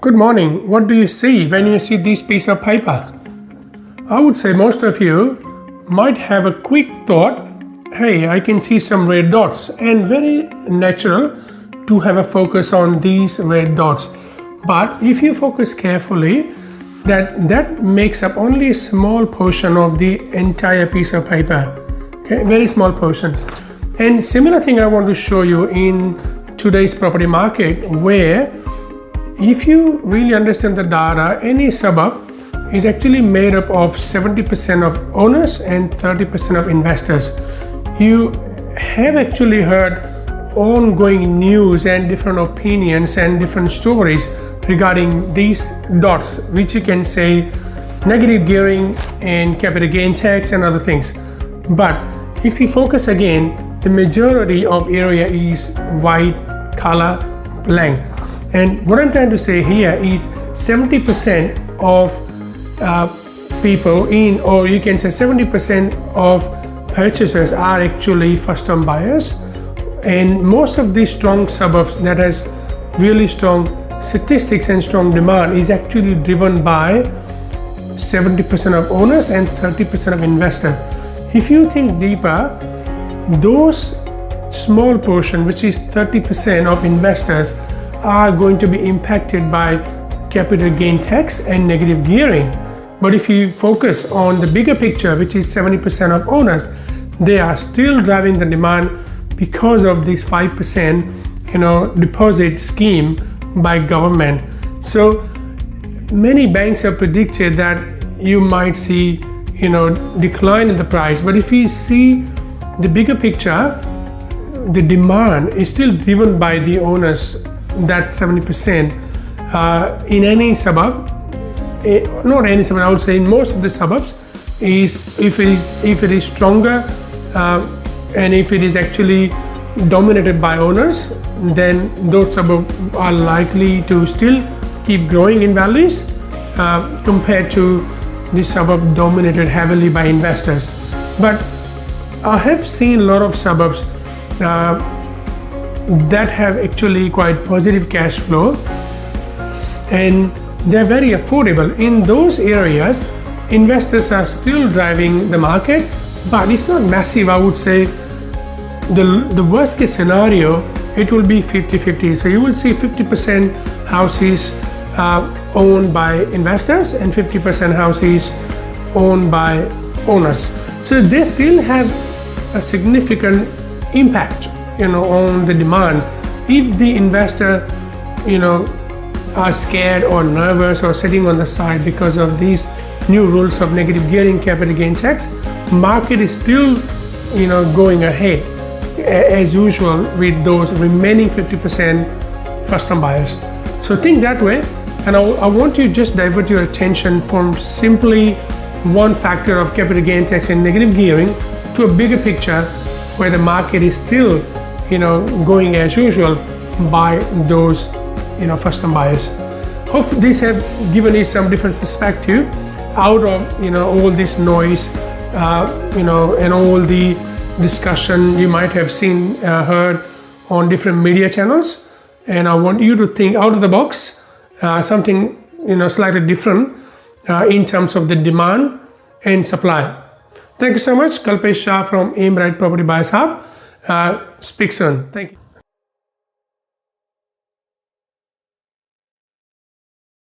Good morning. What do you see when you see this piece of paper? I would say most of you might have a quick thought, hey, I can see some red dots, and very natural to have a focus on these red dots. But if you focus carefully, that makes up only a small portion of the entire piece of paper. Okay, very small portion. And similar thing I want to show you in today's property market, where if you really understand the data, any suburb is actually made up of 70% of owners and 30% of investors. You have actually heard ongoing news and different opinions and different stories regarding these dots, which you can say negative gearing and capital gain tax and other things. But if you focus again, the majority of area is white, color, blank. And what I'm trying to say here is 70% of people in, or you can say 70% of purchasers are actually first-time buyers. And most of these strong suburbs that has really strong statistics and strong demand is actually driven by 70% of owners and 30% of investors. If you think deeper, those small portion, which is 30% of investors, are going to be impacted by capital gain tax and negative gearing. But if you focus on the bigger picture, which is 70% of owners, they are still driving the demand because of this 5% deposit scheme by government. So many banks have predicted that you might see decline in the price. But if you see the bigger picture, the demand is still driven by the owners. That 70% in any suburb, not any suburb, I would say in most of the suburbs, is if it is stronger and if it is actually dominated by owners, then those suburbs are likely to still keep growing in values compared to the suburb dominated heavily by investors. But I have seen a lot of suburbs that have actually quite positive cash flow, and they're very affordable. In those areas, investors are still driving the market, but it's not massive. I would say the worst case scenario, it will be 50-50. So you will see 50% houses owned by investors and 50% houses owned by owners. So they still have a significant impact on the demand. If the investor are scared or nervous or sitting on the side because of these new rules of negative gearing, capital gain tax, market is still going ahead as usual with those remaining 50% first-time buyers. So think that way, and I want to just divert your attention from simply one factor of capital gain tax and negative gearing to a bigger picture where the market is still going as usual by those first-time buyers. Hope this have given you some different perspective out of all this noise and all the discussion you might have seen heard on different media channels. And I want you to think out of the box, something slightly different in terms of the demand and supply. Thank you so much. Kalpesh Shah from AimRight Property Buyers Hub. Speak soon. Thank you.